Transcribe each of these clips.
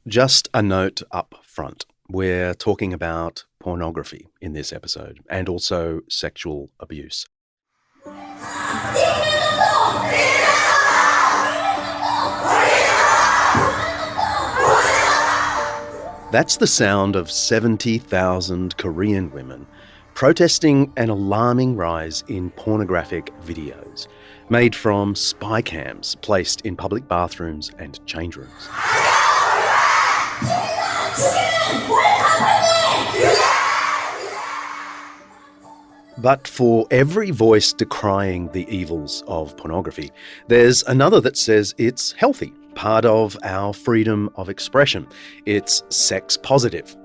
Just a note up front. We're talking about pornography in this episode and also sexual abuse. That's the sound of 70,000 Korean women protesting an alarming rise in pornographic videos made from spy cams placed in public bathrooms and change rooms. But for every voice decrying the evils of pornography, there's another that says it's healthy, part of our freedom of expression. It's sex positive.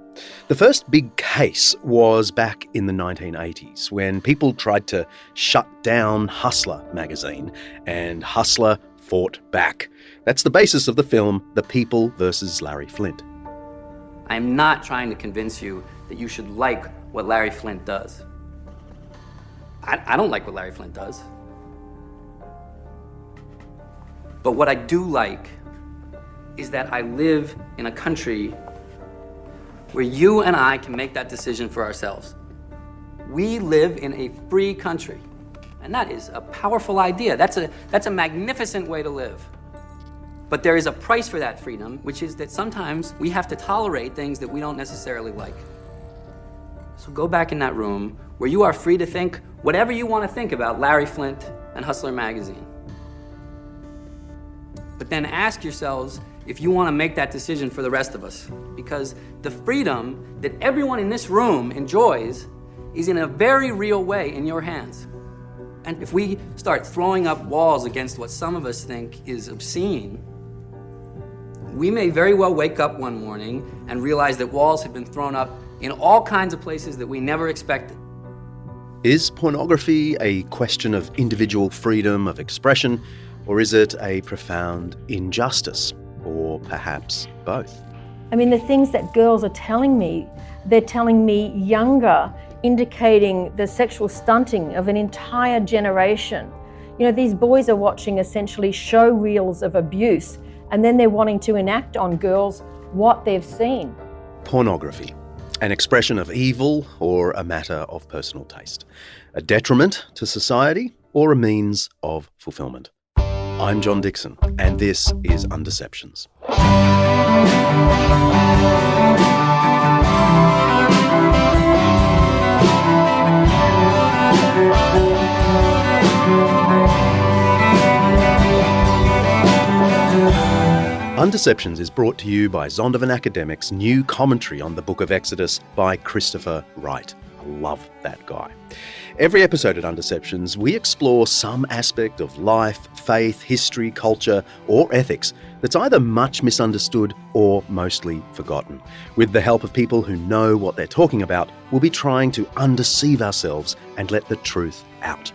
The first big case was back in the 1980s when people tried to shut down Hustler magazine, and Hustler fought back. That's the basis of the film The People versus Larry Flynt. I'm not trying to convince you that you should like what Larry Flynt does. I don't like what Larry Flynt does. But what I do like is that I live in a country where you and I can make that decision for ourselves. We live in a free country, and that is a powerful idea. That's a magnificent way to live. But there is a price for that freedom, which is that sometimes we have to tolerate things that we don't necessarily like. So go back in that room where you are free to think whatever you want to think about Larry Flynt and Hustler magazine. But then ask yourselves if you want to make that decision for the rest of us. Because the freedom that everyone in this room enjoys is in a very real way in your hands. And if we start throwing up walls against what some of us think is obscene, we may very well wake up one morning and realize that walls have been thrown up in all kinds of places that we never expected. Is pornography a question of individual freedom of expression, or is it a profound injustice, or perhaps both? I mean, the things that girls are telling me, they're telling me younger, indicating the sexual stunting of an entire generation. You know, these boys are watching essentially show reels of abuse, and then they're wanting to enact on girls what they've seen. Pornography. An expression of evil or a matter of personal taste? A detriment to society or a means of fulfillment? I'm John Dickson, and this is Undeceptions. Undeceptions is brought to you by Zondervan Academic's new commentary on the Book of Exodus by Christopher Wright. I love that guy. Every episode at Undeceptions, we explore some aspect of life, faith, history, culture, or ethics that's either much misunderstood or mostly forgotten. With the help of people who know what they're talking about, we'll be trying to undeceive ourselves and let the truth out.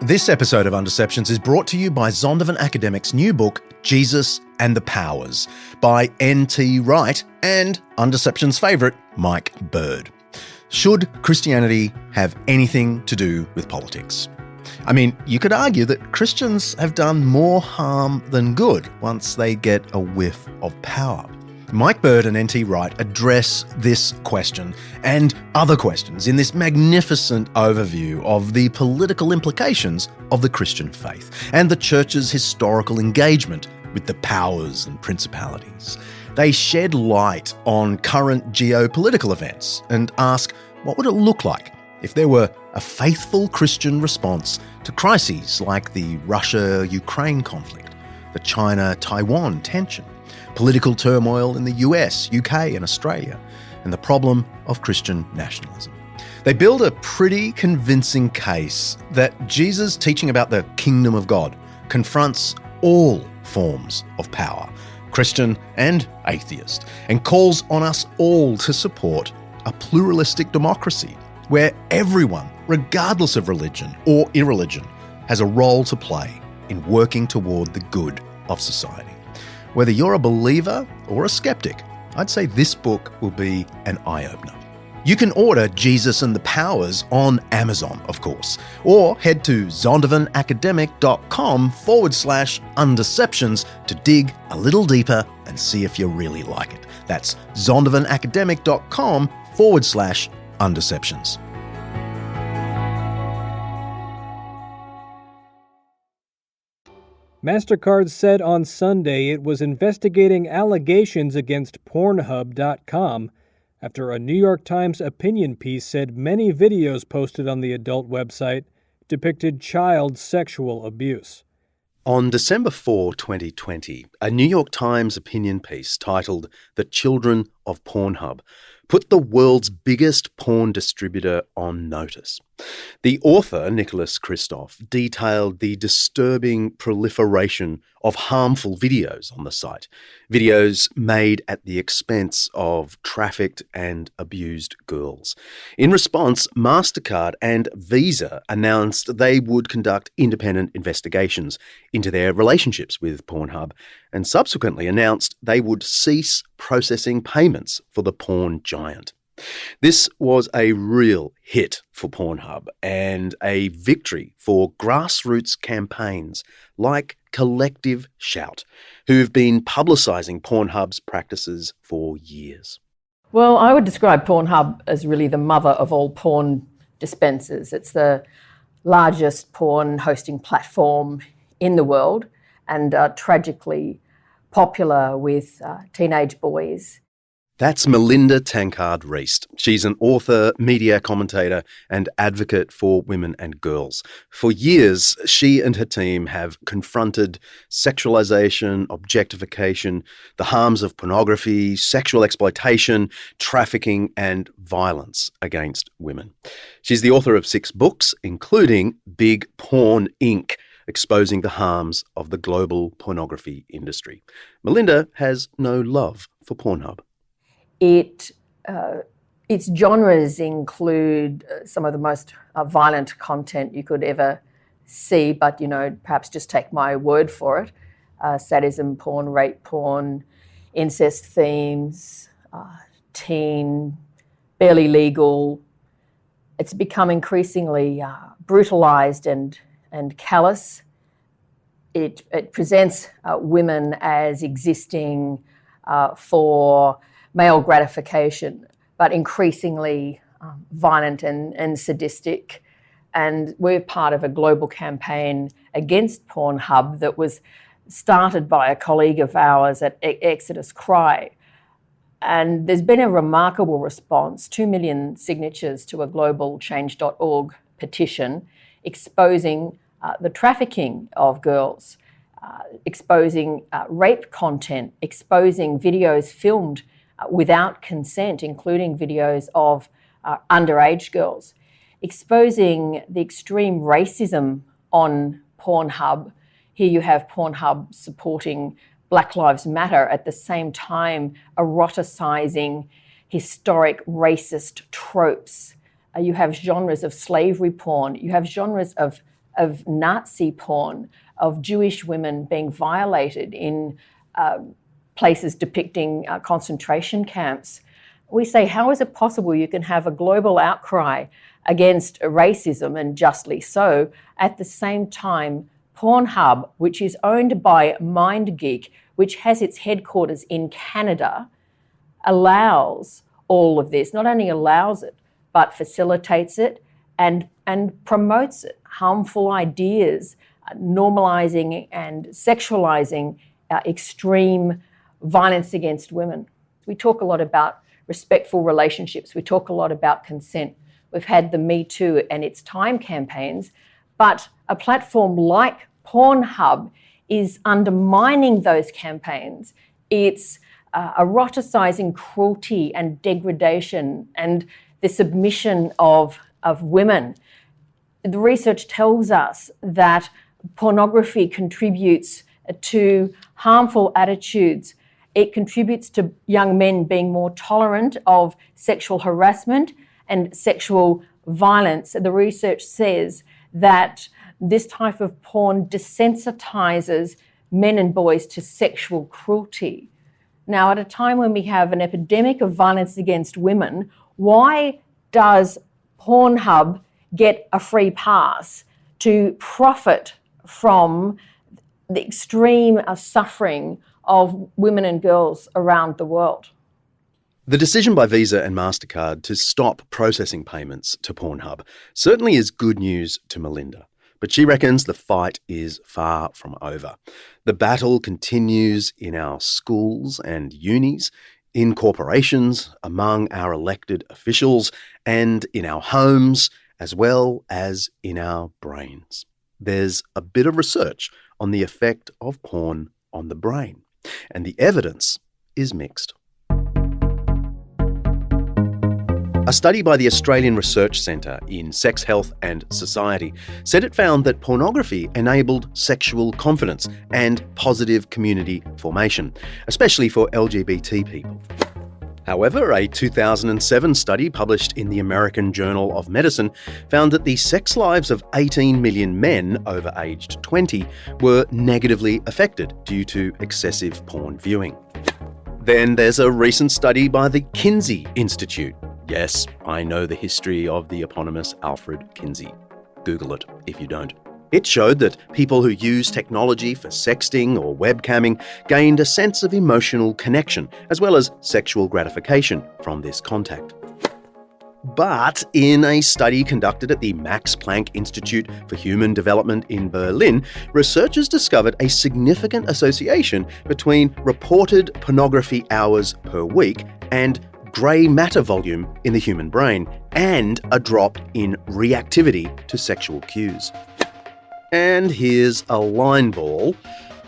This episode of Undeceptions is brought to you by Zondervan Academic's new book, Jesus and the Powers, by N.T. Wright and Undeceptions' favourite, Mike Bird. Should Christianity have anything to do with politics? I mean, you could argue that Christians have done more harm than good once they get a whiff of power. Mike Bird and N.T. Wright address this question and other questions in this magnificent overview of the political implications of the Christian faith and the Church's historical engagement with the powers and principalities. They shed light on current geopolitical events and ask, what would it look like if there were a faithful Christian response to crises like the Russia-Ukraine conflict, the China-Taiwan tension, political turmoil in the US, UK and Australia, and the problem of Christian nationalism. They build a pretty convincing case that Jesus' teaching about the kingdom of God confronts all forms of power, Christian and atheist, and calls on us all to support a pluralistic democracy where everyone, regardless of religion or irreligion, has a role to play in working toward the good of society. Whether you're a believer or a skeptic, I'd say this book will be an eye-opener. You can order Jesus and the Powers on Amazon, of course, or head to zondervanacademic.com/undeceptions to dig a little deeper and see if you really like it. That's zondervanacademic.com/undeceptions. MasterCard said on Sunday it was investigating allegations against Pornhub.com after a New York Times opinion piece said many videos posted on the adult website depicted child sexual abuse. On December 4, 2020, a New York Times opinion piece titled "The Children of Pornhub" put the world's biggest porn distributor on notice. The author, Nicholas Kristof, detailed the disturbing proliferation of harmful videos on the site, videos made at the expense of trafficked and abused girls. In response, MasterCard and Visa announced they would conduct independent investigations into their relationships with Pornhub and subsequently announced they would cease processing payments for the porn giant. This was a real hit for Pornhub and a victory for grassroots campaigns like Collective Shout, who've been publicising Pornhub's practices for years. Well, I would describe Pornhub as really the mother of all porn dispensers. It's the largest porn hosting platform in the world and tragically popular with teenage boys. That's Melinda Tankard-Reist. She's an author, media commentator, and advocate for women and girls. For years, she and her team have confronted sexualization, objectification, the harms of pornography, sexual exploitation, trafficking, and violence against women. She's the author of 6 books, including Big Porn Inc., exposing the harms of the global pornography industry. Melinda has no love for Pornhub. Its genres include some of the most violent content you could ever see, but, perhaps just take my word for it. Sadism porn, rape porn, incest themes, teen, barely legal. It's become increasingly brutalized and callous. It presents women as existing for male gratification, but increasingly violent and sadistic. And we're part of a global campaign against Pornhub that was started by a colleague of ours at Exodus Cry. And there's been a remarkable response, 2 million signatures to a global change.org petition exposing the trafficking of girls, exposing rape content, exposing videos filmed without consent, including videos of underage girls, exposing the extreme racism on Pornhub. Here you have Pornhub supporting Black Lives Matter, at the same time eroticizing historic racist tropes. You have genres of slavery porn, you have genres of Nazi porn, of Jewish women being violated in places depicting concentration camps. We say, how is it possible you can have a global outcry against racism, and justly so, at the same time Pornhub, which is owned by MindGeek, which has its headquarters in Canada, allows all of this, not only allows it, but facilitates it and promotes it, harmful ideas, normalizing and sexualizing extreme violence against women. We talk a lot about respectful relationships. We talk a lot about consent. We've had the Me Too and its time campaigns, but a platform like Pornhub is undermining those campaigns. It's eroticizing cruelty and degradation and the submission of women. The research tells us that pornography contributes to harmful attitudes. It contributes to young men being more tolerant of sexual harassment and sexual violence. The research says that this type of porn desensitizes men and boys to sexual cruelty. Now, at a time when we have an epidemic of violence against women, Why does Pornhub get a free pass to profit from the extreme suffering of women and girls around the world? The decision by Visa and MasterCard to stop processing payments to Pornhub certainly is good news to Melinda, but she reckons the fight is far from over. The battle continues in our schools and unis, in corporations, among our elected officials, and in our homes, as well as in our brains. There's a bit of research on the effect of porn on the brain, and the evidence is mixed. A study by the Australian Research Centre in Sex Health and Society said it found that pornography enabled sexual confidence and positive community formation, especially for LGBT people. However, a 2007 study published in the American Journal of Medicine found that the sex lives of 18 million men over aged 20 were negatively affected due to excessive porn viewing. Then there's a recent study by the Kinsey Institute. Yes, I know the history of the eponymous Alfred Kinsey. Google it if you don't. It showed that people who use technology for sexting or webcamming gained a sense of emotional connection, as well as sexual gratification from this contact. But in a study conducted at the Max Planck Institute for Human Development in Berlin, researchers discovered a significant association between reported pornography hours per week and grey matter volume in the human brain, and a drop in reactivity to sexual cues. And here's a line ball.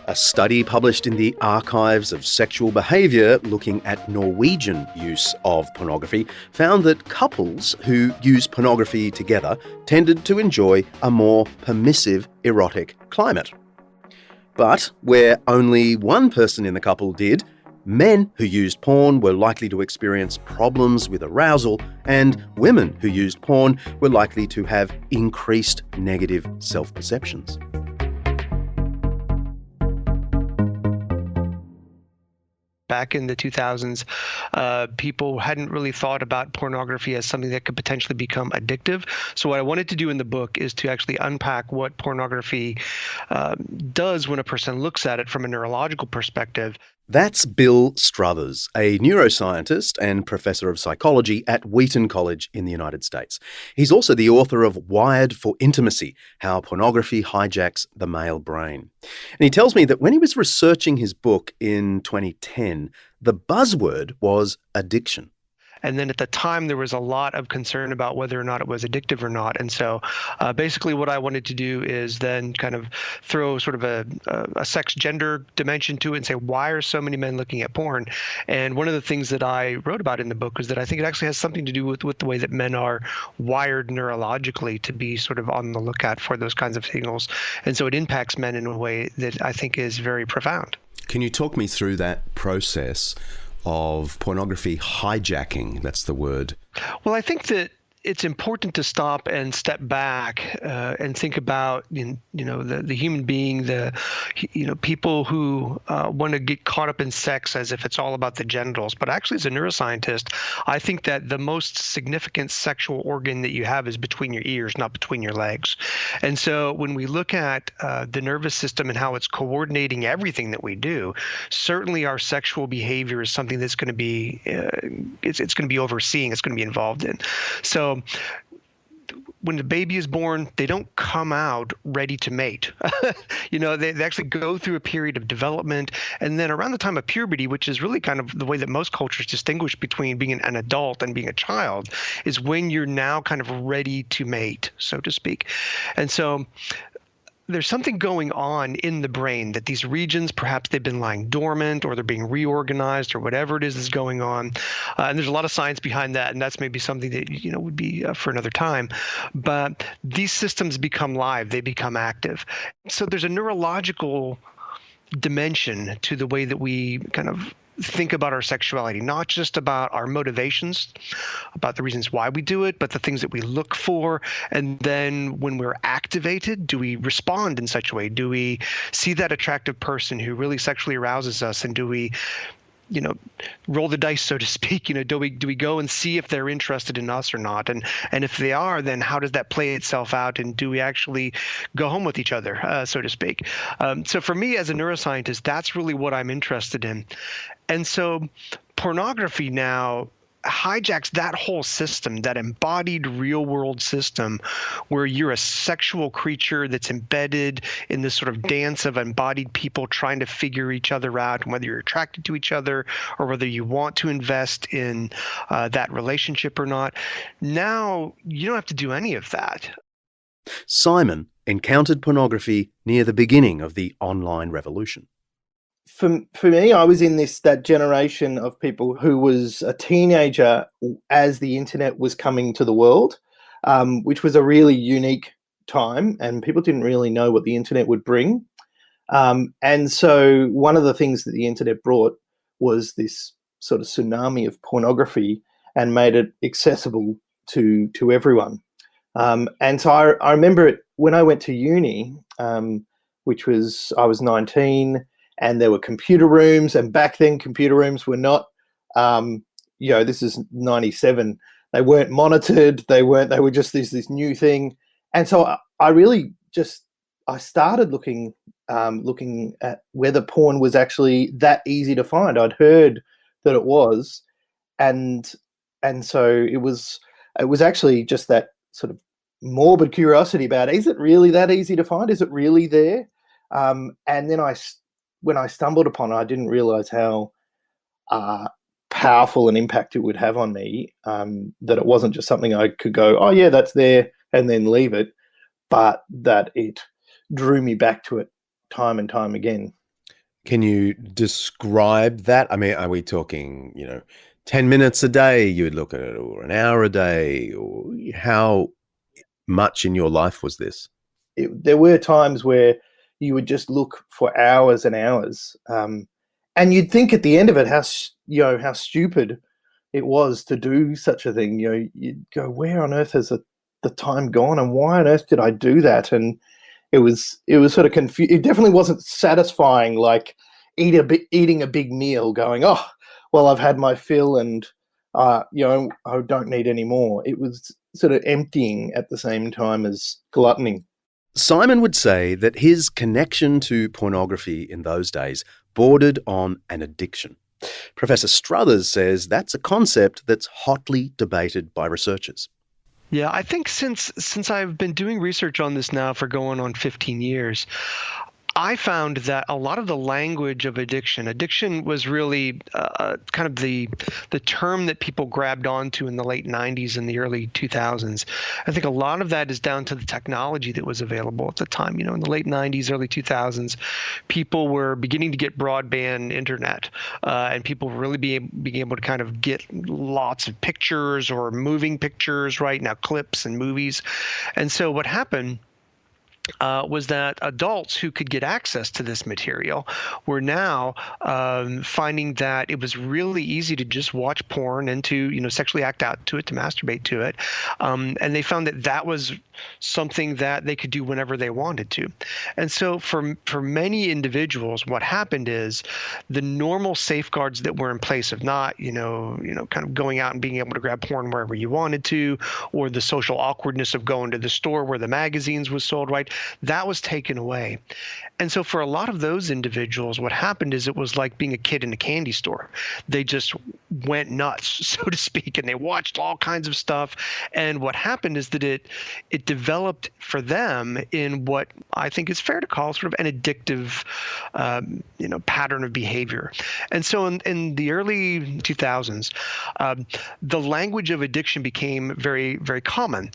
A study published in the Archives of Sexual Behaviour looking at Norwegian use of pornography found that couples who use pornography together tended to enjoy a more permissive erotic climate. But where only one person in the couple did, men who used porn were likely to experience problems with arousal, and women who used porn were likely to have increased negative self-perceptions. Back in the 2000s, people hadn't really thought about pornography as something that could potentially become addictive. So what I wanted to do in the book is to actually unpack what pornography does when a person looks at it from a neurological perspective. That's Bill Struthers, a neuroscientist and professor of psychology at Wheaton College in the United States. He's also the author of Wired for Intimacy: How Pornography Hijacks the Male Brain. And he tells me that when he was researching his book in 2010, the buzzword was addiction. And then at the time, there was a lot of concern about whether or not it was addictive or not. And so basically what I wanted to do is then kind of throw sort of a sex gender dimension to it and say, why are so many men looking at porn? And one of the things that I wrote about in the book is that I think it actually has something to do with the way that men are wired neurologically to be sort of on the lookout for those kinds of signals. And so it impacts men in a way that I think is very profound. Can you talk me through that process of pornography hijacking? That's the word. Well, I think that it's important to stop and step back and think about, the human being, people who want to get caught up in sex as if it's all about the genitals. But actually, as a neuroscientist, I think that the most significant sexual organ that you have is between your ears, not between your legs. And so when we look at the nervous system and how it's coordinating everything that we do, certainly our sexual behavior is something that's going to be, it's going to be overseeing, it's going to be involved in. So when the baby is born, they don't come out ready to mate. They actually go through a period of development. And then around the time of puberty, which is really kind of the way that most cultures distinguish between being an adult and being a child, is when you're now kind of ready to mate, so to speak. And so there's something going on in the brain that these regions, perhaps they've been lying dormant or they're being reorganized or whatever it is going on. And there's a lot of science behind that, and that's maybe something that, would be for another time. But these systems become live, they become active. So there's a neurological dimension to the way that we kind of think about our sexuality, not just about our motivations, about the reasons why we do it, but the things that we look for. And then when we're activated, do we respond in such a way? Do we see that attractive person who really sexually arouses us? And do we roll the dice, so to speak. Do we go and see if they're interested in us or not? And if they are, then how does that play itself out? And do we actually go home with each other, so to speak? So for me as a neuroscientist, that's really what I'm interested in. And so pornography now hijacks that whole system, that embodied real world system where you're a sexual creature that's embedded in this sort of dance of embodied people trying to figure each other out, and whether you're attracted to each other or whether you want to invest in that relationship or not. Now you don't have to do any of that. Simon encountered pornography near the beginning of the online revolution. For me, I was in that generation of people who was a teenager as the internet was coming to the world, which was a really unique time, and people didn't really know what the internet would bring. And so one of the things that the internet brought was this sort of tsunami of pornography and made it accessible to everyone. And so I remember it when I went to uni, which was, I was 19, and there were computer rooms, and back then computer rooms were not, this is 97. They weren't monitored. They were just this new thing. And so I really I started looking at whether porn was actually that easy to find. I'd heard that it was, and so it was actually just that sort of morbid curiosity about, is it really that easy to find? Is it really there? And then when I stumbled upon it, I didn't realize how powerful an impact it would have on me, that it wasn't just something I could go, oh yeah, that's there, and then leave it, but that it drew me back to it time and time again. Can you describe that? I mean, are we talking, 10 minutes a day you would look at it, or an hour a day, or how much in your life was this? There were times where you would just look for hours and hours, and you'd think at the end of it how stupid it was to do such a thing. You'd go, where on earth has the time gone, and why on earth did I do that? And it was sort of confused. It definitely wasn't satisfying, like eating a big meal, going, oh, well, I've had my fill, and I don't need any more. It was sort of emptying at the same time as gluttony. Simon would say that his connection to pornography in those days bordered on an addiction. Professor Struthers says that's a concept that's hotly debated by researchers. Yeah, I think since I've been doing research on this now for going on 15 years, I found that a lot of the language of addiction was really kind of the term that people grabbed onto in the late 90s and the early 2000s. I think a lot of that is down to the technology that was available at the time. In the late 90s, early 2000s, people were beginning to get broadband internet, and people were really being able to kind of get lots of pictures or moving pictures, right now, clips and movies. And so what happened was that adults who could get access to this material were now finding that it was really easy to just watch porn and to sexually act out to it, to masturbate to it, and they found that was something that they could do whenever they wanted to. And so for many individuals, what happened is the normal safeguards that were in place of not kind of going out and being able to grab porn wherever you wanted to, or the social awkwardness of going to the store where the magazines was sold, right? That was taken away. And so for a lot of those individuals, what happened is it was like being a kid in a candy store. They just went nuts, so to speak, and they watched all kinds of stuff. And what happened is that it developed for them in what I think is fair to call sort of an addictive pattern of behavior. And so in the early 2000s, the language of addiction became very, very common.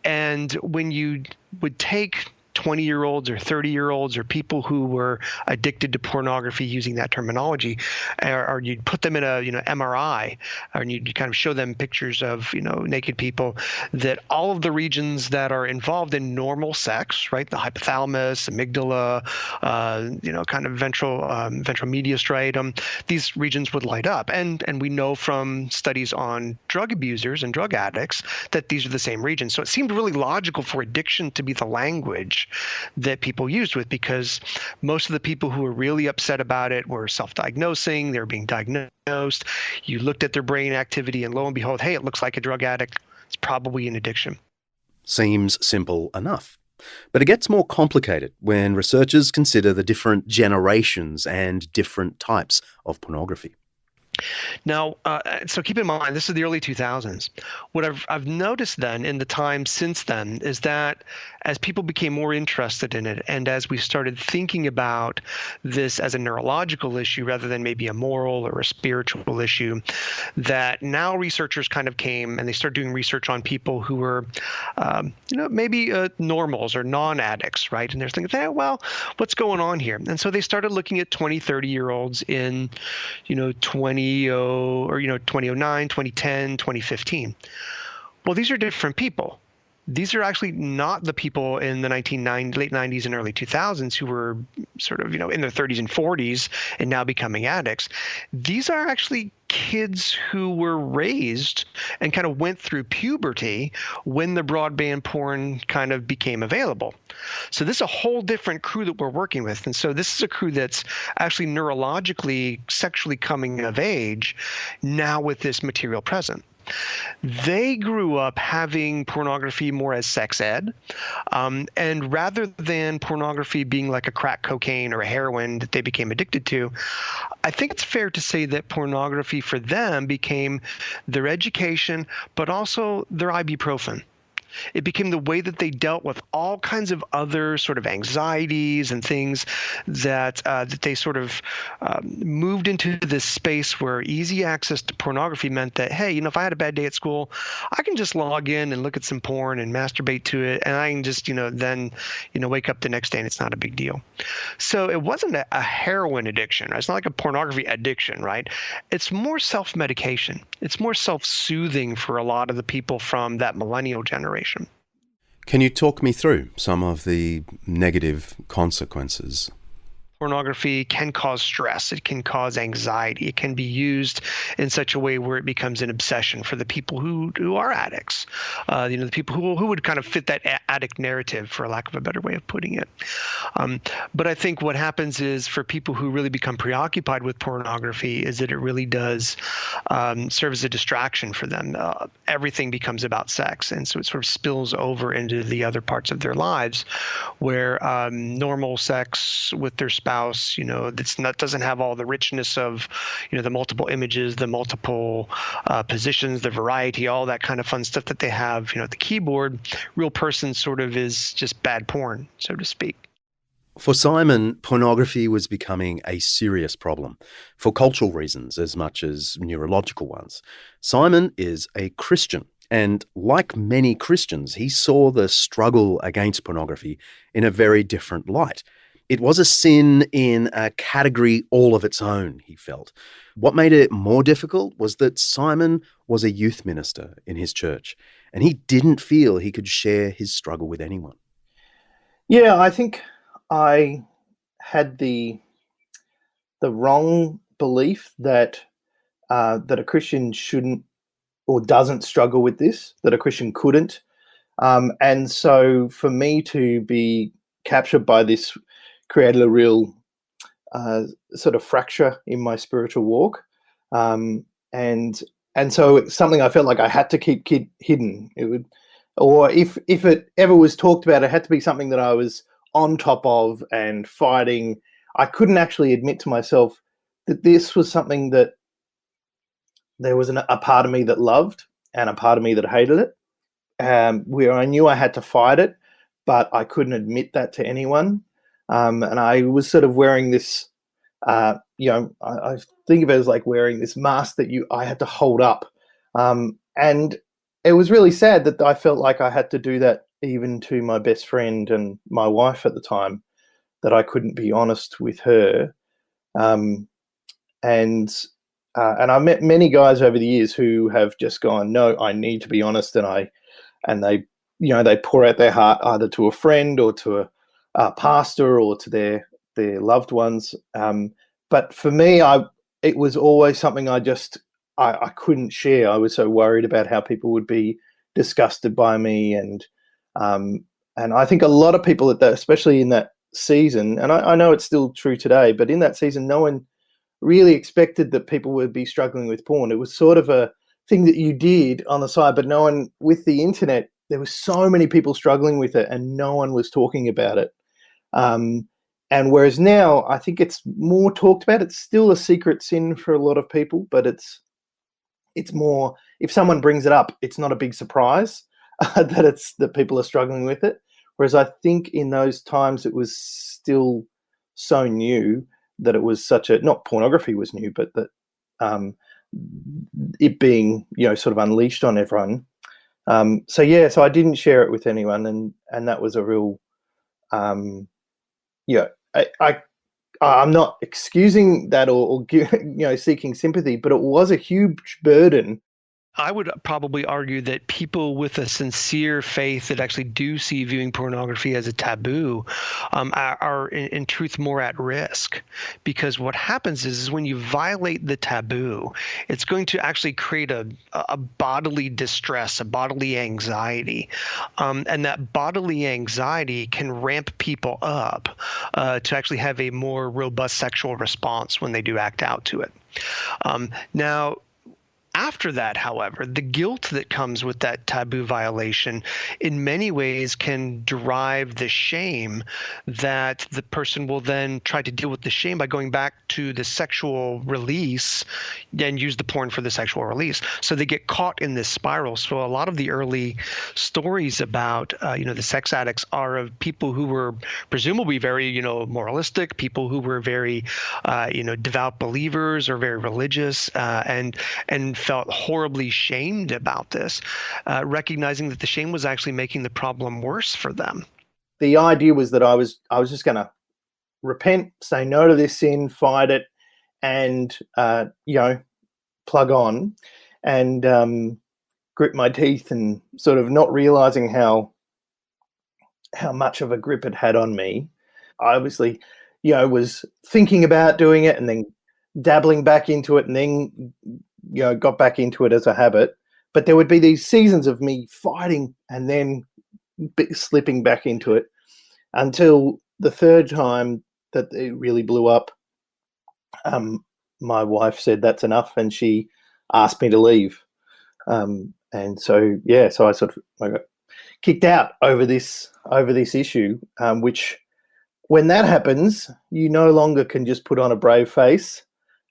And when you would take 20-year-olds or 30-year-olds or people who were addicted to pornography using that terminology, or you'd put them in a MRI, or you'd kind of show them pictures of naked people, that all of the regions that are involved in normal sex, right, the hypothalamus, amygdala, kind of ventral medial striatum, these regions would light up, and we know from studies on drug abusers and drug addicts that these are the same regions. So it seemed really logical for addiction to be the language that people used with, because most of the people who were really upset about it were self-diagnosing, they were being diagnosed. You looked at their brain activity and lo and behold, hey, it looks like a drug addict. It's probably an addiction. Seems simple enough. But it gets more complicated when researchers consider the different generations and different types of pornography. Now, so keep in mind, this is the early 2000s. What I've noticed then in the time since then is that as people became more interested in it, and as we started thinking about this as a neurological issue rather than maybe a moral or a spiritual issue, that now researchers kind of came and they started doing research on people who were, maybe normals or non-addicts, right? And they're thinking, hey, well, what's going on here? And so they started looking at 20, 30-year-olds in, 2009, 2010, 2015. Well, these are different people. These are actually not the people in the late 90s and early 2000s who were sort of, in their 30s and 40s and now becoming addicts. These are actually kids who were raised and kind of went through puberty when the broadband porn kind of became available. So this is a whole different crew that we're working with. And so this is a crew that's actually neurologically, sexually coming of age now with this material present. They grew up having pornography more as sex ed. And rather than pornography being like a crack cocaine or a heroin that they became addicted to, I think it's fair to say that pornography for them became their education, but also their ibuprofen. It became the way that they dealt with all kinds of other sort of anxieties and things that they sort of moved into this space where easy access to pornography meant that, hey, if I had a bad day at school, I can just log in and look at some porn and masturbate to it, and I can just, then wake up the next day and it's not a big deal. So it wasn't a heroin addiction. Right? It's not like a pornography addiction, right? It's more self-medication. It's more self-soothing for a lot of the people from that millennial generation. Can you talk me through some of the negative consequences? Pornography can cause stress. It can cause anxiety. It can be used in such a way where it becomes an obsession for the people who are addicts. The people who would kind of fit that addict narrative, for lack of a better way of putting it. But I think what happens is for people who really become preoccupied with pornography is that it really does serve as a distraction for them. Everything becomes about sex, and so it sort of spills over into the other parts of their lives, where normal sex with their spouse, doesn't have all the richness of, the multiple images, the multiple positions, the variety, all that kind of fun stuff that they have, at the keyboard. Real person sort of is just bad porn, so to speak. For Simon, pornography was becoming a serious problem for cultural reasons as much as neurological ones. Simon is a Christian, and like many Christians, he saw the struggle against pornography in a very different light. It was a sin in a category all of its own, he felt. What made it more difficult was that Simon was a youth minister in his church, and he didn't feel he could share his struggle with anyone. Yeah, I think I had the wrong belief that a Christian shouldn't or doesn't struggle with this, that a Christian couldn't. And so for me to be captured by this created a real sort of fracture in my spiritual walk. And so it's something I felt like I had to keep hidden. It would, or if it ever was talked about, it had to be something that I was on top of and fighting. I couldn't actually admit to myself that this was something that there was a part of me that loved and a part of me that hated it, where I knew I had to fight it, but I couldn't admit that to anyone. And I was sort of wearing this, I think of it as like wearing this mask that I had to hold up. And it was really sad that I felt like I had to do that even to my best friend and my wife at the time, that I couldn't be honest with her. And I met many guys over the years who have just gone, no, I need to be honest. And they pour out their heart either to a friend or to a pastor or to their loved ones. But for me, it was always something I couldn't share. I was so worried about how people would be disgusted by me, and And I think a lot of people at that, especially in that season, and I know it's still true today, but in that season, no one really expected that people would be struggling with porn. It was sort of a thing that you did on the side, but no one, with the internet, there were so many people struggling with it and no one was talking about it. And whereas now I think it's more talked about, it's still a secret sin for a lot of people, but it's more, if someone brings it up, it's not a big surprise that people are struggling with it. Whereas I think in those times it was still so new that it was not pornography was new, but that it being, sort of unleashed on everyone. So I didn't share it with anyone, and that was a real, I'm not excusing that or seeking sympathy, but it was a huge burden. I would probably argue that people with a sincere faith that actually do see viewing pornography as a taboo are in truth more at risk, because what happens is when you violate the taboo, it's going to actually create a bodily distress, a bodily anxiety, and that bodily anxiety can ramp people up to actually have a more robust sexual response when they do act out to it. Now, after that, however, the guilt that comes with that taboo violation in many ways can derive the shame that the person will then try to deal with the shame by going back to the sexual release and use the porn for the sexual release. So they get caught in this spiral. So a lot of the early stories about, the sex addicts are of people who were presumably very, moralistic, people who were very, devout believers or very religious, and felt horribly shamed about this, recognizing that the shame was actually making the problem worse for them. The idea was that I was just going to repent, say no to this sin, fight it, and plug on, and grip my teeth, and sort of not realizing how much of a grip it had on me. I obviously, was thinking about doing it and then dabbling back into it, and then got back into it as a habit. But there would be these seasons of me fighting and then slipping back into it until the third time that it really blew up. My wife said that's enough, and she asked me to leave. So I sort of got kicked out over this issue, which, when that happens, you no longer can just put on a brave face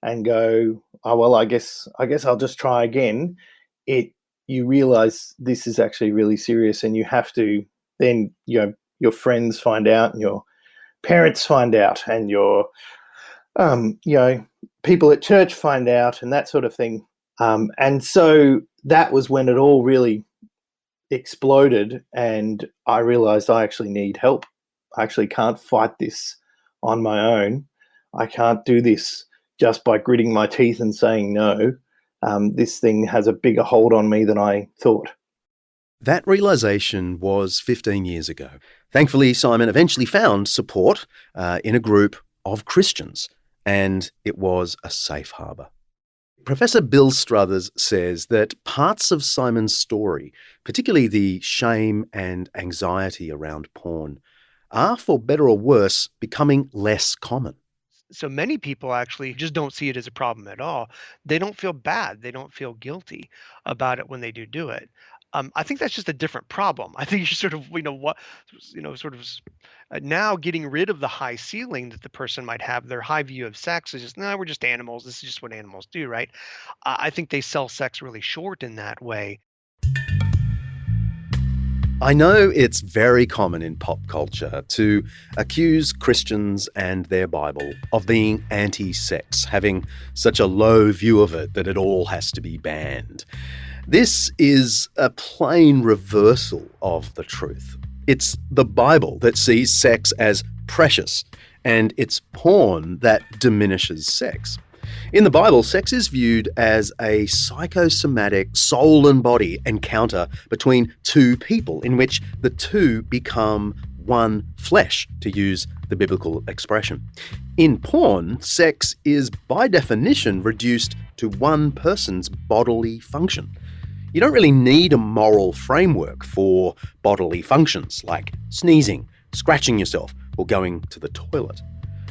and go, oh, well, I guess I'll just try again. You realize this is actually really serious, and you have to then, your friends find out, and your parents find out, and your, people at church find out, and that sort of thing. And so that was when it all really exploded, and I realized I actually need help. I actually can't fight this on my own. I can't do this just by gritting my teeth and saying no. This thing has a bigger hold on me than I thought. That realization was 15 years ago. Thankfully, Simon eventually found support in a group of Christians, and it was a safe harbour. Professor Bill Struthers says that parts of Simon's story, particularly the shame and anxiety around porn, are, for better or worse, becoming less common. So many people actually just don't see it as a problem at all. They don't feel bad. They don't feel guilty about it when they do it. I think that's just a different problem. I think you sort of, now getting rid of the high ceiling that the person might have, their high view of sex is just, no, we're just animals. This is just what animals do, right? I think they sell sex really short in that way. I know it's very common in pop culture to accuse Christians and their Bible of being anti-sex, having such a low view of it that it all has to be banned. This is a plain reversal of the truth. It's the Bible that sees sex as precious, and it's porn that diminishes sex. In the Bible, sex is viewed as a psychosomatic soul and body encounter between two people in which the two become one flesh, to use the biblical expression. In porn, sex is by definition reduced to one person's bodily function. You don't really need a moral framework for bodily functions like sneezing, scratching yourself, or going to the toilet.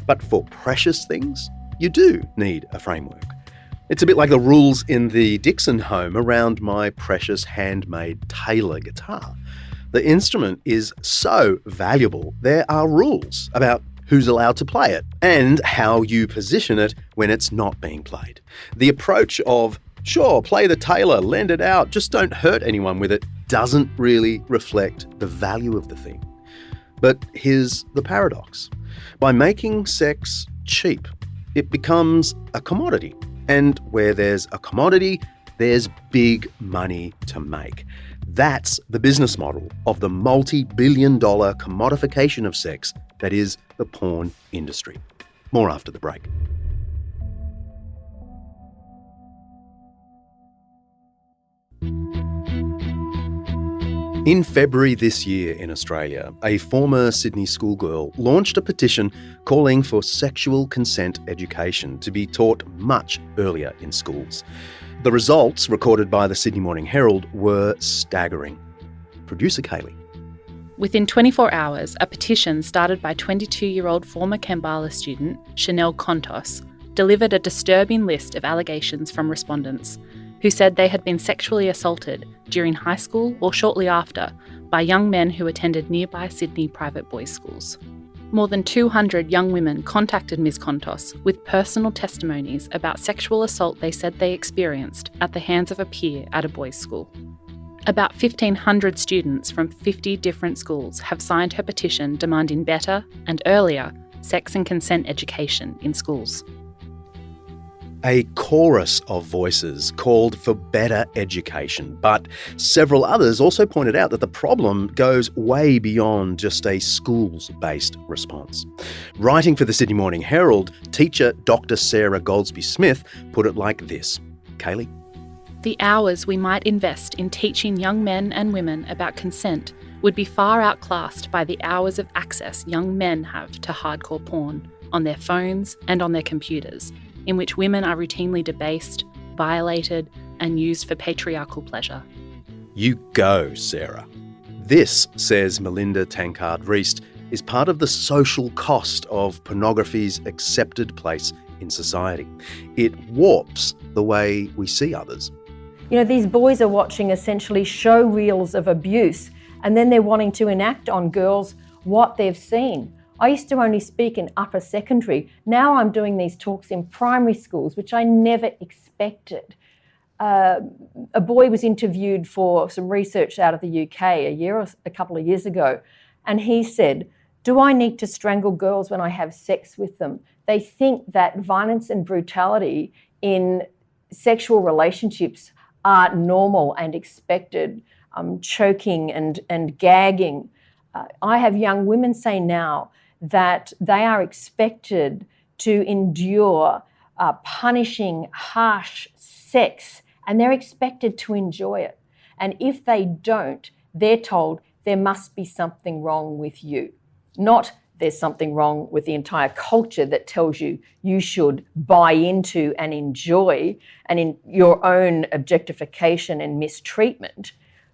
But for precious things, you do need a framework. It's a bit like the rules in the Dickson home around my precious handmade Taylor guitar. The instrument is so valuable, there are rules about who's allowed to play it and how you position it when it's not being played. The approach of, sure, play the Taylor, lend it out, just don't hurt anyone with it, doesn't really reflect the value of the thing. But here's the paradox. By making sex cheap, it becomes a commodity. And where there's a commodity, there's big money to make. That's the business model of the multi-billion-dollar commodification of sex that is the porn industry. More after the break. In February this year in Australia, a former Sydney schoolgirl launched a petition calling for sexual consent education to be taught much earlier in schools. The results, recorded by the Sydney Morning Herald, were staggering. Producer Kaylee. Within 24 hours, a petition started by 22-year-old former Kambala student Chanel Contos delivered a disturbing list of allegations from respondents who said they had been sexually assaulted during high school or shortly after by young men who attended nearby Sydney private boys' schools. More than 200 young women contacted Ms. Contos with personal testimonies about sexual assault they said they experienced at the hands of a peer at a boys' school. About 1,500 students from 50 different schools have signed her petition demanding better and earlier sex and consent education in schools. A chorus of voices called for better education, but several others also pointed out that the problem goes way beyond just a schools-based response. Writing for the Sydney Morning Herald, teacher Dr. Sarah Goldsby-Smith put it like this. Kaylee? The hours we might invest in teaching young men and women about consent would be far outclassed by the hours of access young men have to hardcore porn on their phones and on their computers, in which women are routinely debased, violated, and used for patriarchal pleasure. You go, Sarah. This, says Melinda Tankard-Reist, is part of the social cost of pornography's accepted place in society. It warps the way we see others. You know, these boys are watching essentially show reels of abuse, and then they're wanting to enact on girls what they've seen. I used to only speak in upper secondary. Now I'm doing these talks in primary schools, which I never expected. A boy was interviewed for some research out of the UK a couple of years ago, and he said, "Do I need to strangle girls when I have sex with them?" They think that violence and brutality in sexual relationships are normal and expected, choking and gagging. I have young women say now that they are expected to endure punishing, harsh sex, and they're expected to enjoy it. And if they don't, they're told there must be something wrong with you. Not there's something wrong with the entire culture that tells you you should buy into and enjoy and in your own objectification and mistreatment.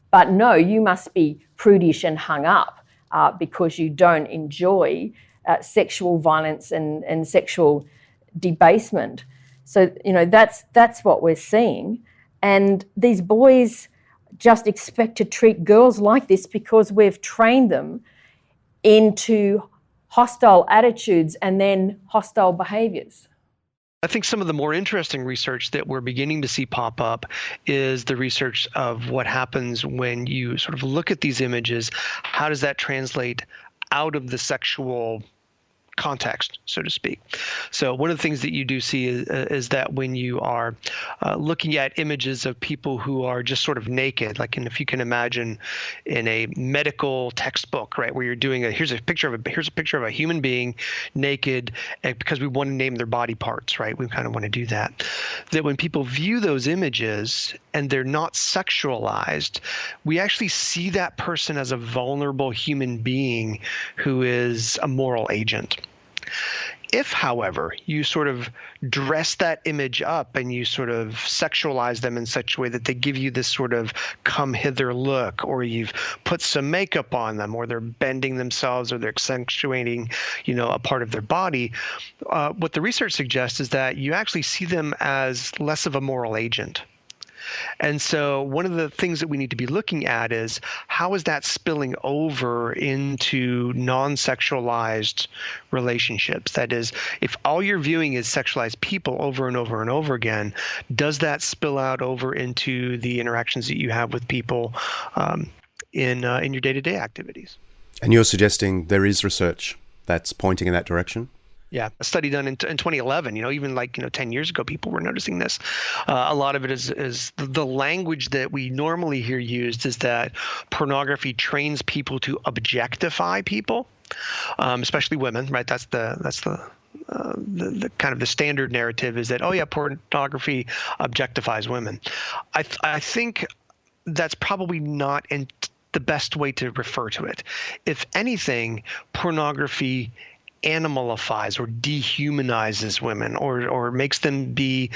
But no, you must be prudish and hung up because you don't enjoy sexual violence and sexual debasement. So, you know, that's what we're seeing. And these boys just expect to treat girls like this because we've trained them into hostile attitudes and then hostile behaviours. I think some of the more interesting research that we're beginning to see pop up is the research of what happens when you sort of look at these images. How does that translate out of the sexual context, so to speak? So one of the things that you do see is that when you are looking at images of people who are just sort of naked, like if you can imagine in a medical textbook, right, where you're doing here's a picture of a human being naked, because we want to name their body parts, right? We kind of want to do that. That when people view those images and they're not sexualized, we actually see that person as a vulnerable human being who is a moral agent. If, however, you sort of dress that image up and you sort of sexualize them in such a way that they give you this sort of come hither look, or you've put some makeup on them, or they're bending themselves, or they're accentuating, a part of their body, what the research suggests is that you actually see them as less of a moral agent. And so one of the things that we need to be looking at is how is that spilling over into non-sexualized relationships? That is, if all you're viewing is sexualized people over and over and over again, does that spill out over into the interactions that you have with people in your day-to-day activities? And you're suggesting there is research that's pointing in that direction? Yeah, a study done in 2011, even 10 years ago, people were noticing this. A lot of it is the language that we normally hear used is that pornography trains people to objectify people, especially women, right? That's the kind of the standard narrative is that, oh yeah, pornography objectifies women. I think that's probably not the best way to refer to it. If anything, pornography animalifies or dehumanizes women, or makes them be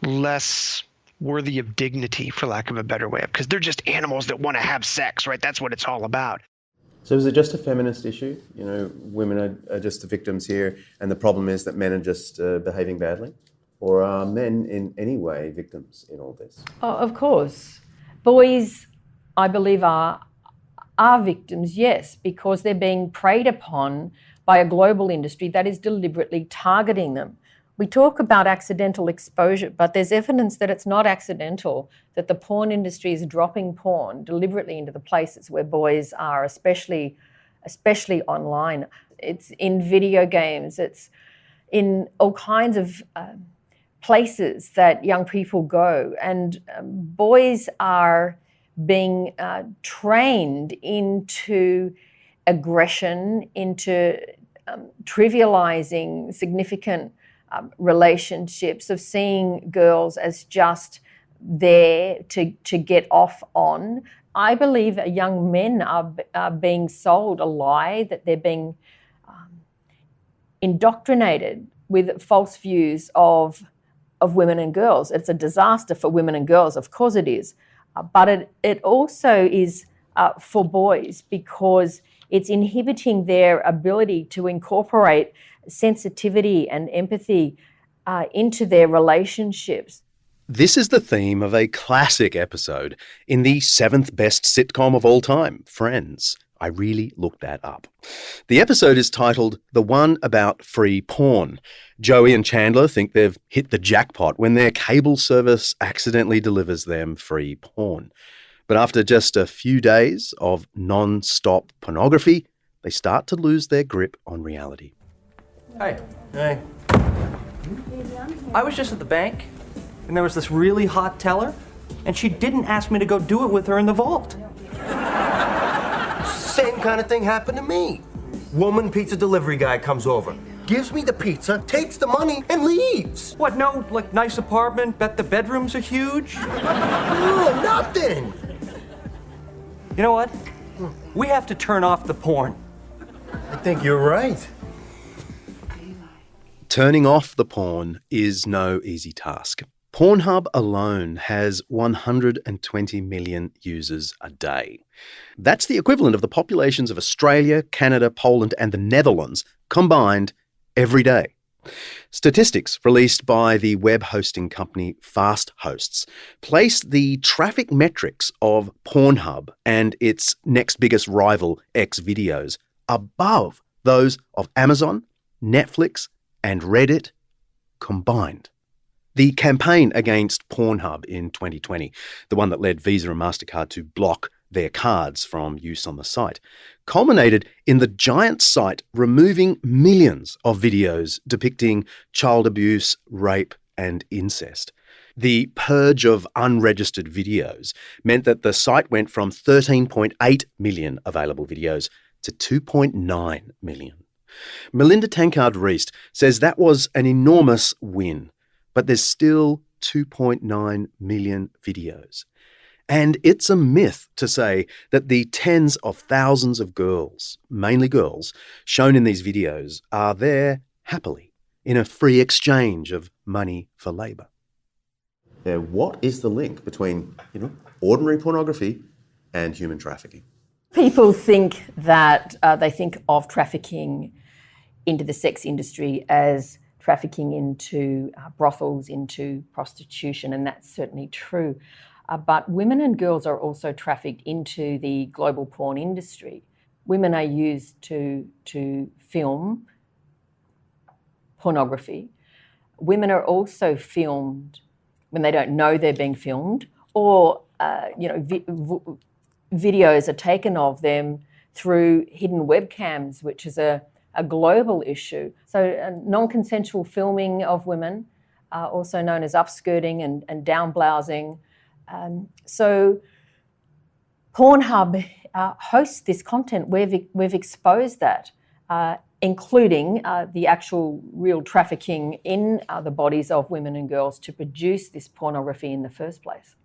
less worthy of dignity, for lack of a better way, because they're just animals that want to have sex, right? That's what it's all about. So is it just a feminist issue? Women are just the victims here, and the problem is that men are just behaving badly? Or are men in any way victims in all this? Oh, of course. Boys, I believe, are victims, yes, because they're being preyed upon by a global industry that is deliberately targeting them. We talk about accidental exposure, but there's evidence that it's not accidental, that the porn industry is dropping porn deliberately into the places where boys are, especially online. It's in video games, it's in all kinds of places that young people go, and boys are being trained into aggression, into trivializing significant relationships, of seeing girls as just there to get off on. I believe young men are being sold a lie, that they're being indoctrinated with false views of women and girls. It's a disaster for women and girls, of course it is, but it also is for boys, because it's inhibiting their ability to incorporate sensitivity and empathy into their relationships. This is the theme of a classic episode in the 7th best sitcom of all time, Friends. I really looked that up. The episode is titled The One About Free Porn. Joey and Chandler think they've hit the jackpot when their cable service accidentally delivers them free porn. But after just a few days of non-stop pornography, they start to lose their grip on reality. Hey. I was just at the bank, and there was this really hot teller, and she didn't ask me to go do it with her in the vault. Same kind of thing happened to me. Woman pizza delivery guy comes over, gives me the pizza, takes the money, and leaves. What, no, nice apartment, bet the bedrooms are huge? No, nothing. You know what? We have to turn off the porn. I think you're right. Turning off the porn is no easy task. Pornhub alone has 120 million users a day. That's the equivalent of the populations of Australia, Canada, Poland, and the Netherlands combined every day. Statistics released by the web hosting company Fast Hosts place the traffic metrics of Pornhub and its next biggest rival, Xvideos, above those of Amazon, Netflix, and Reddit combined. The campaign against Pornhub in 2020, the one that led Visa and MasterCard to block their cards from use on the site, culminated in the giant site removing millions of videos depicting child abuse, rape, and incest. The purge of unregistered videos meant that the site went from 13.8 million available videos to 2.9 million. Melinda Tankard-Reist says that was an enormous win, but there's still 2.9 million videos. And it's a myth to say that the tens of thousands of girls, mainly girls, shown in these videos are there happily. in a free exchange of money for labour. Now, what is the link between, ordinary pornography and human trafficking? People think that they think of trafficking into the sex industry as trafficking into brothels, into prostitution, and that's certainly true. But women and girls are also trafficked into the global porn industry. Women are used to film pornography. Women are also filmed when they don't know they're being filmed, or videos are taken of them through hidden webcams, which is a global issue. So non-consensual filming of women, also known as upskirting and down-blousing. So Pornhub hosts this content. We've exposed that, including the actual real trafficking in the bodies of women and girls to produce this pornography in the first place.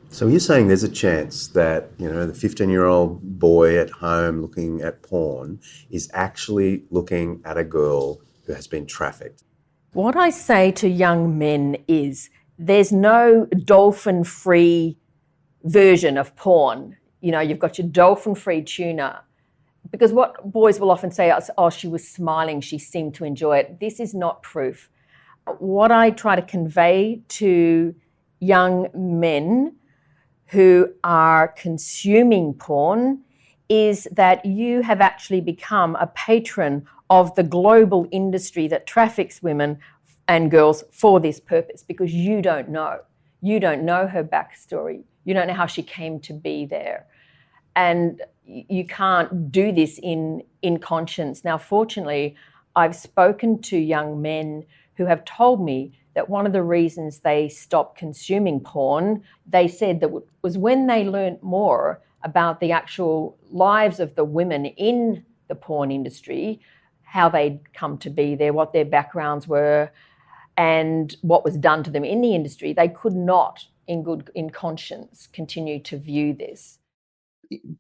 So you're saying there's a chance that, the 15-year-old boy at home looking at porn is actually looking at a girl who has been trafficked? What I say to young men is there's no dolphin-free version of porn. You've got your dolphin-free tuna. Because what boys will often say is, oh, she was smiling, she seemed to enjoy it. This is not proof. What I try to convey to young men who are consuming porn is that you have actually become a patron of the global industry that traffics women and girls for this purpose, because you don't know. You don't know her backstory. You don't know how she came to be there. And you can't do this in conscience. Now, fortunately, I've spoken to young men who have told me that one of the reasons they stopped consuming porn, they said that was when they learned more about the actual lives of the women in the porn industry, how they'd come to be there, what their backgrounds were, and what was done to them in the industry. They could not, in conscience, continue to view this.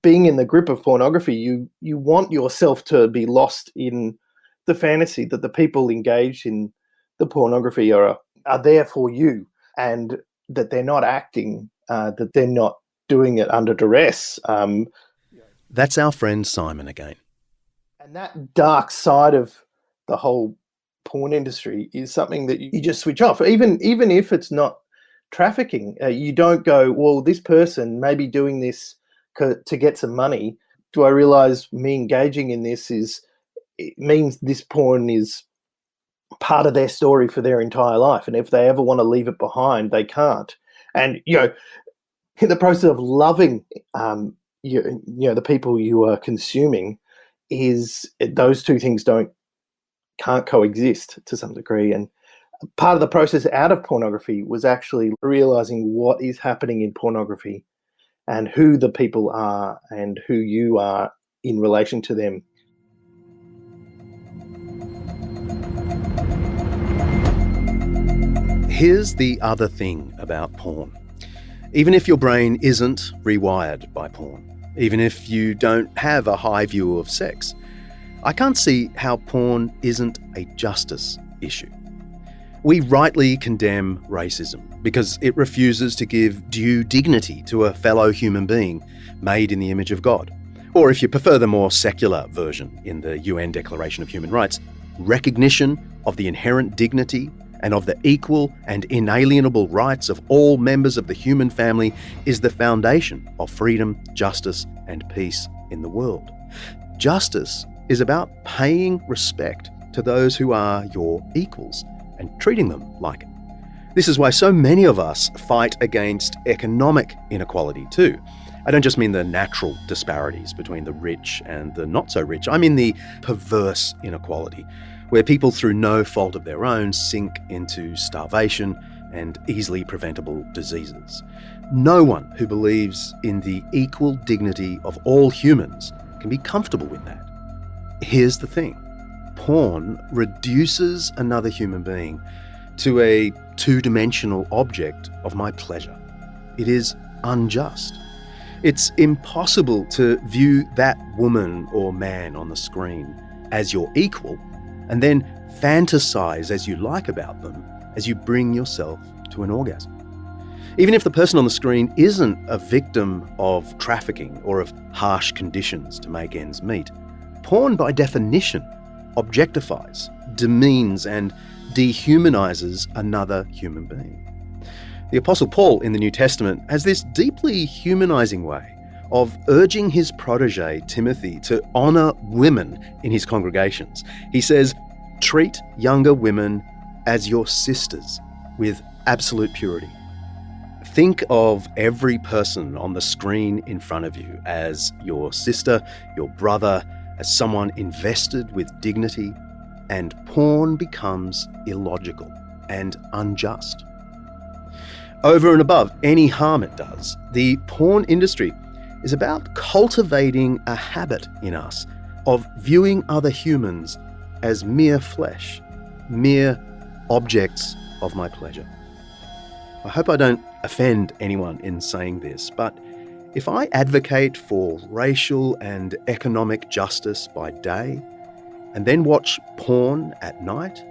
Being in the grip of pornography, you want yourself to be lost in the fantasy that the people engaged in the pornography are there for you, and that they're not acting, that they're not doing it under duress. That's our friend Simon again. And that dark side of the whole porn industry is something that you just switch off. Even if it's not trafficking, you don't go, well, this person may be doing this to get some money. Do I realize me engaging in this it means this porn is part of their story for their entire life, and if they ever want to leave it behind, they can't. And in the process of loving the people you are consuming, is those two things can't coexist to some degree. And part of the process out of pornography was actually realizing what is happening in pornography and who the people are and who you are in relation to them. Here's the other thing about porn. Even if your brain isn't rewired by porn, even if you don't have a high view of sex, I can't see how porn isn't a justice issue. We rightly condemn racism because it refuses to give due dignity to a fellow human being made in the image of God. Or if you prefer the more secular version in the UN Declaration of Human Rights, recognition of the inherent dignity and of the equal and inalienable rights of all members of the human family is the foundation of freedom, justice, and peace in the world. Justice is about paying respect to those who are your equals and treating them like it. This is why so many of us fight against economic inequality too. I don't just mean the natural disparities between the rich and the not so rich. I mean the perverse inequality, where people through no fault of their own sink into starvation and easily preventable diseases. No one who believes in the equal dignity of all humans can be comfortable with that. Here's the thing. Porn reduces another human being to a two-dimensional object of my pleasure. It is unjust. It's impossible to view that woman or man on the screen as your equal and then fantasize as you like about them as you bring yourself to an orgasm. Even if the person on the screen isn't a victim of trafficking or of harsh conditions to make ends meet, porn by definition objectifies, demeans, and dehumanizes another human being. The Apostle Paul in the New Testament has this deeply humanizing way of urging his protege, Timothy, to honor women in his congregations. He says, treat younger women as your sisters with absolute purity. Think of every person on the screen in front of you as your sister, your brother, as someone invested with dignity, and porn becomes illogical and unjust. Over and above any harm it does, the porn industry is about cultivating a habit in us of viewing other humans as mere flesh, mere objects of my pleasure. I hope I don't offend anyone in saying this, but if I advocate for racial and economic justice by day and then watch porn at night,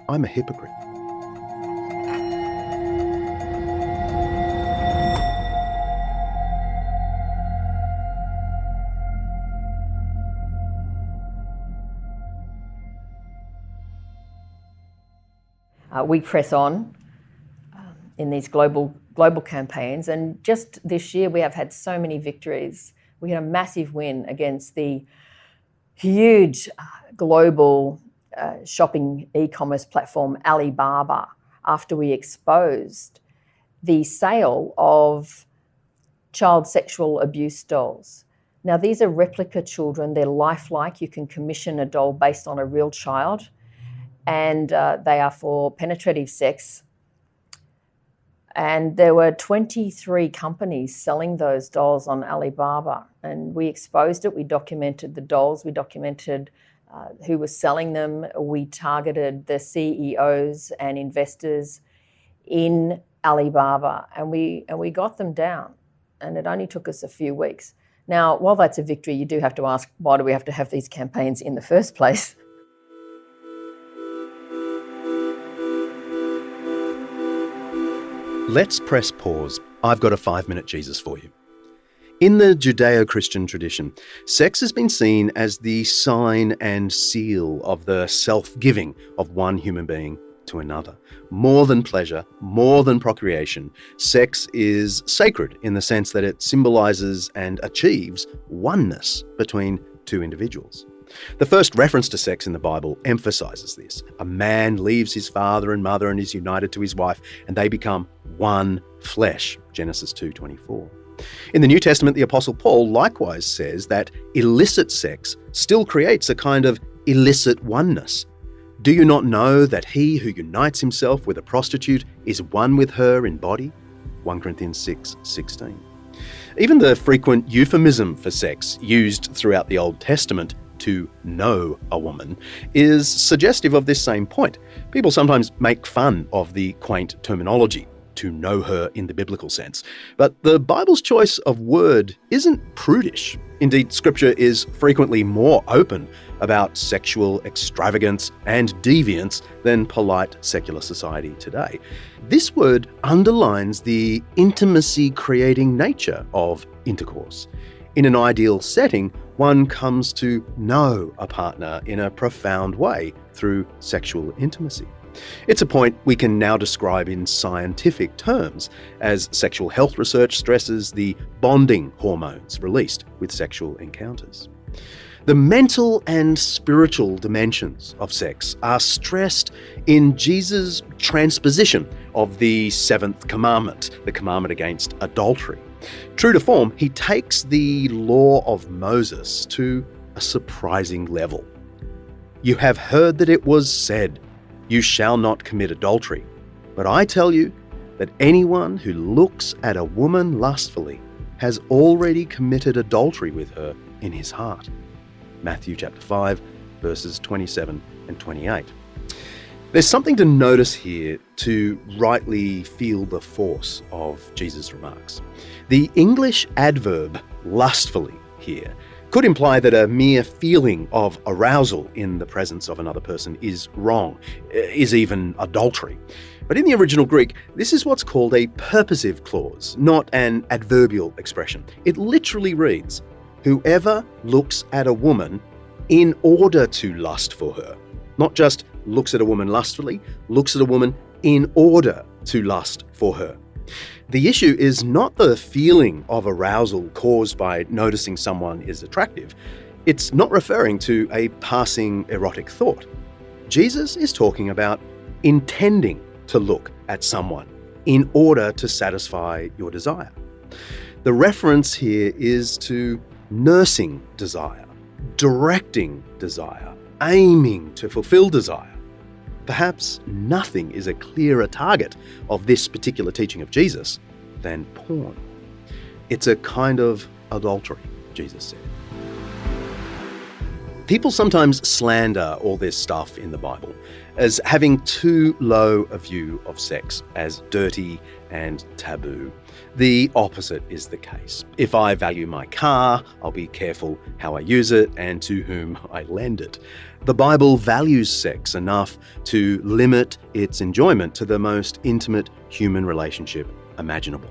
I'm a hypocrite. We press on in these global campaigns, and just this year we have had so many victories. We had a massive win against the huge global shopping e-commerce platform Alibaba after we exposed the sale of child sexual abuse dolls. Now, these are replica children. They're lifelike. You can commission a doll based on a real child, and they are for penetrative sex. And there were 23 companies selling those dolls on Alibaba, and we exposed it. We documented the dolls. We documented who was selling them. We targeted the CEOs and investors in Alibaba, and we got them down. And it only took us a few weeks. Now, while that's a victory, you do have to ask, why do we have to have these campaigns in the first place? Let's press pause. I've got a 5-minute Jesus for you. In the Judeo-Christian tradition, sex has been seen as the sign and seal of the self-giving of one human being to another. More than pleasure, more than procreation, sex is sacred in the sense that it symbolizes and achieves oneness between two individuals. The first reference to sex in the Bible emphasizes this. A man leaves his father and mother and is united to his wife, and they become one flesh, Genesis 2:24. In the New Testament, the Apostle Paul likewise says that illicit sex still creates a kind of illicit oneness. Do you not know that he who unites himself with a prostitute is one with her in body? 1 Corinthians 6:16. Even the frequent euphemism for sex used throughout the Old Testament, to know a woman, is suggestive of this same point. People sometimes make fun of the quaint terminology, to know her in the biblical sense. But the Bible's choice of word isn't prudish. Indeed, Scripture is frequently more open about sexual extravagance and deviance than polite secular society today. This word underlines the intimacy-creating nature of intercourse. In an ideal setting, one comes to know a partner in a profound way through sexual intimacy. It's a point we can now describe in scientific terms, as sexual health research stresses the bonding hormones released with sexual encounters. The mental and spiritual dimensions of sex are stressed in Jesus' transposition of the 7th commandment, the commandment against adultery. True to form, he takes the law of Moses to a surprising level. You have heard that it was said, you shall not commit adultery. But I tell you that anyone who looks at a woman lustfully has already committed adultery with her in his heart. Matthew chapter 5, verses 27 and 28. There's something to notice here to rightly feel the force of Jesus' remarks. The English adverb lustfully here could imply that a mere feeling of arousal in the presence of another person is wrong, is even adultery. But in the original Greek, this is what's called a purposive clause, not an adverbial expression. It literally reads, "Whoever looks at a woman in order to lust for her." Not just looks at a woman lustfully, looks at a woman in order to lust for her. The issue is not the feeling of arousal caused by noticing someone is attractive. It's not referring to a passing erotic thought. Jesus is talking about intending to look at someone in order to satisfy your desire. The reference here is to nursing desire, directing desire, aiming to fulfill desire. Perhaps nothing is a clearer target of this particular teaching of Jesus than porn. It's a kind of adultery, Jesus said. People sometimes slander all this stuff in the Bible as having too low a view of sex, as dirty and taboo. The opposite is the case. If I value my car, I'll be careful how I use it and to whom I lend it. The Bible values sex enough to limit its enjoyment to the most intimate human relationship imaginable.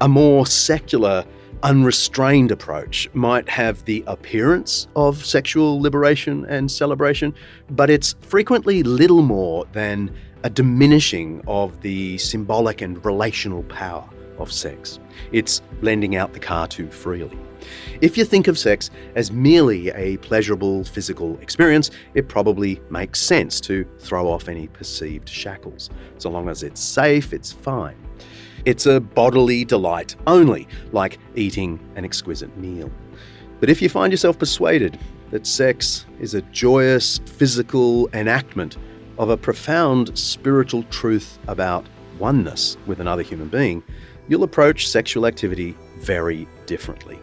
A more secular, unrestrained approach might have the appearance of sexual liberation and celebration, but it's frequently little more than a diminishing of the symbolic and relational power of sex. It's lending out the car too freely. If you think of sex as merely a pleasurable physical experience, it probably makes sense to throw off any perceived shackles. So long as it's safe, it's fine. It's a bodily delight only, like eating an exquisite meal. But if you find yourself persuaded that sex is a joyous physical enactment of a profound spiritual truth about oneness with another human being, you'll approach sexual activity very differently.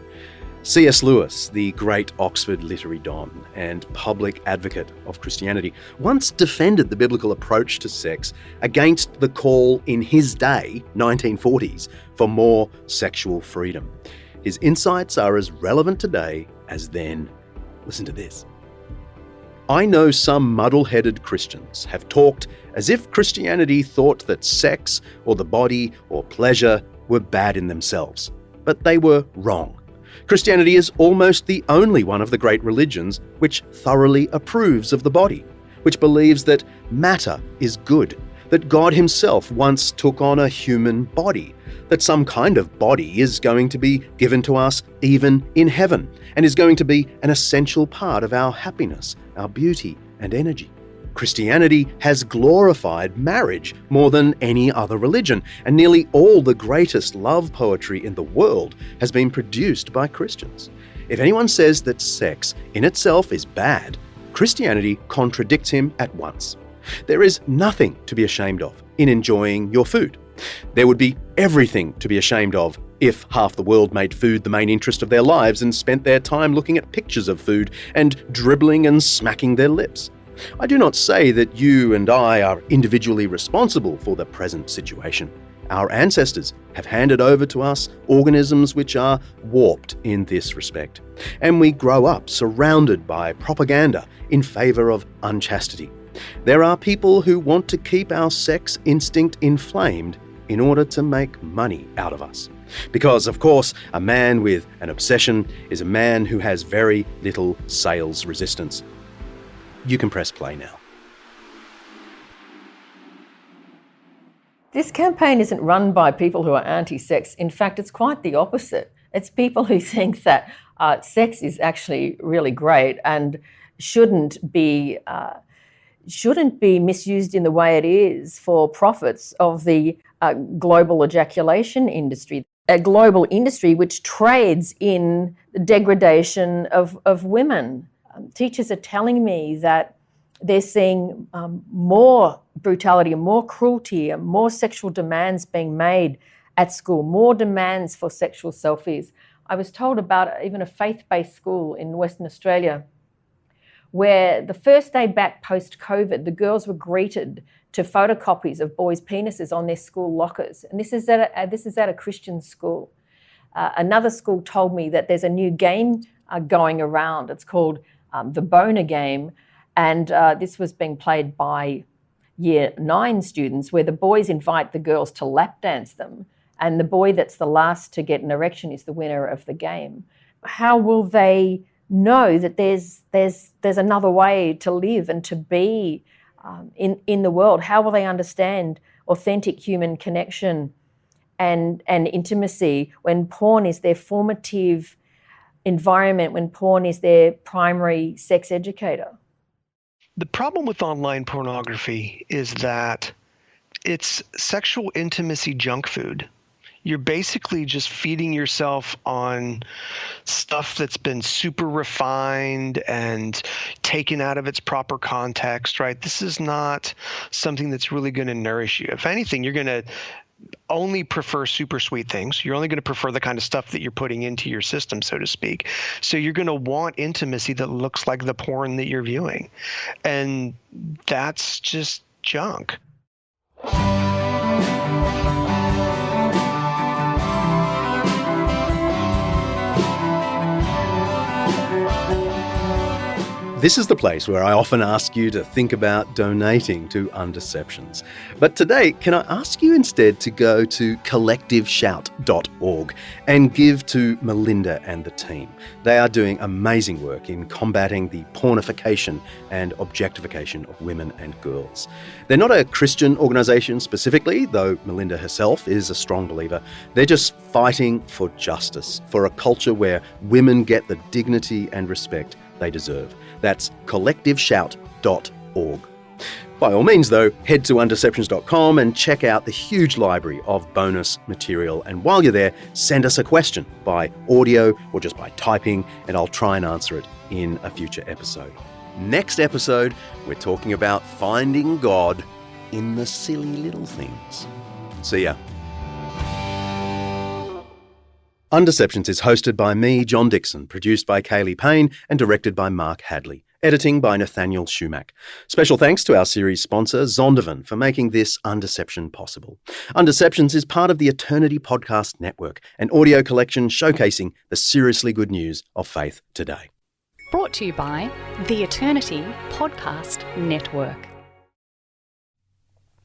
C.S. Lewis, the great Oxford literary don and public advocate of Christianity, once defended the biblical approach to sex against the call in his day, 1940s, for more sexual freedom. His insights are as relevant today as then. Listen to this. "I know some muddleheaded Christians have talked as if Christianity thought that sex or the body or pleasure were bad in themselves, but they were wrong. Christianity is almost the only one of the great religions which thoroughly approves of the body, which believes that matter is good, that God himself once took on a human body, that some kind of body is going to be given to us even in heaven, and is going to be an essential part of our happiness, our beauty and energy. Christianity has glorified marriage more than any other religion, and nearly all the greatest love poetry in the world has been produced by Christians. If anyone says that sex in itself is bad, Christianity contradicts him at once. There is nothing to be ashamed of in enjoying your food. There would be everything to be ashamed of if half the world made food the main interest of their lives and spent their time looking at pictures of food and dribbling and smacking their lips. I do not say that you and I are individually responsible for the present situation. Our ancestors have handed over to us organisms which are warped in this respect, and we grow up surrounded by propaganda in favour of unchastity. There are people who want to keep our sex instinct inflamed in order to make money out of us. Because, of course, a man with an obsession is a man who has very little sales resistance. You can press play now. This campaign isn't run by people who are anti-sex. In fact, it's quite the opposite. It's people who think that sex is actually really great and shouldn't be misused in the way it is for profits of the global ejaculation industry, a global industry which trades in the degradation of women. Teachers are telling me that they're seeing more brutality and more cruelty and more sexual demands being made at school, more demands for sexual selfies. I was told about even a faith-based school in Western Australia where the first day back post-COVID, the girls were greeted to photocopies of boys' penises on their school lockers. And this is at a Christian school. Another school told me that there's a new game going around. It's called the Boner Game, and this was being played by Year 9 students, where the boys invite the girls to lap dance them, and the boy that's the last to get an erection is the winner of the game. How will they know that there's another way to live and to be in the world? How will they understand authentic human connection and intimacy when porn is their formative environment, when porn is their primary sex educator? The problem with online pornography is that it's sexual intimacy junk food. You're basically just feeding yourself on stuff that's been super refined and taken out of its proper context, right? This is not something that's really going to nourish you. If anything, you're going to only prefer super sweet things. You're only going to prefer the kind of stuff that you're putting into your system, so to speak. So you're going to want intimacy that looks like the porn that you're viewing. And that's just junk. This is the place where I often ask you to think about donating to Undeceptions. But today, can I ask you instead to go to collectiveshout.org and give to Melinda and the team. They are doing amazing work in combating the pornification and objectification of women and girls. They're not a Christian organisation specifically, though Melinda herself is a strong believer. They're just fighting for justice, for a culture where women get the dignity and respect they deserve. That's collectiveshout.org. By all means, though, head to undeceptions.com and check out the huge library of bonus material. And while you're there, send us a question by audio or just by typing, and I'll try and answer it in a future episode. Next episode, we're talking about finding God in the silly little things. See ya. Undeceptions is hosted by me, John Dickson, produced by Kaylee Payne and directed by Mark Hadley. Editing by Nathaniel Schumack. Special thanks to our series sponsor, Zondervan, for making this Undeception possible. Undeceptions is part of the Eternity Podcast Network, an audio collection showcasing the seriously good news of faith today. Brought to you by the Eternity Podcast Network.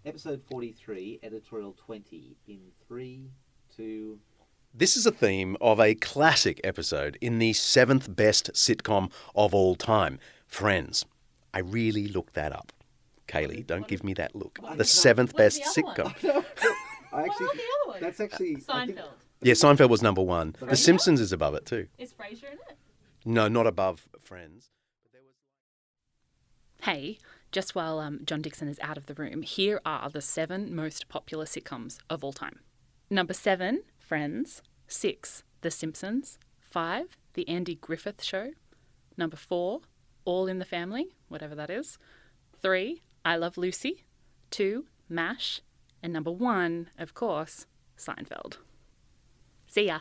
Episode 43, Editorial 20, in 3, 2... This is a theme of a classic episode in the 7th best sitcom of all time, Friends. I really looked that up. Kaylee, don't give me that look. The 7th best sitcom. That's actually... Seinfeld. Yeah, Seinfeld was number 1. The Simpsons is above it too. Is Frasier in it? No, not above Friends. Hey, just while John Dickson is out of the room, here are the 7 most popular sitcoms of all time. Number 7, Friends. 6, The Simpsons. 5, The Andy Griffith Show. Number 4, All in the Family, whatever that is. 3, I Love Lucy. 2, MASH. And number 1, of course, Seinfeld. See ya.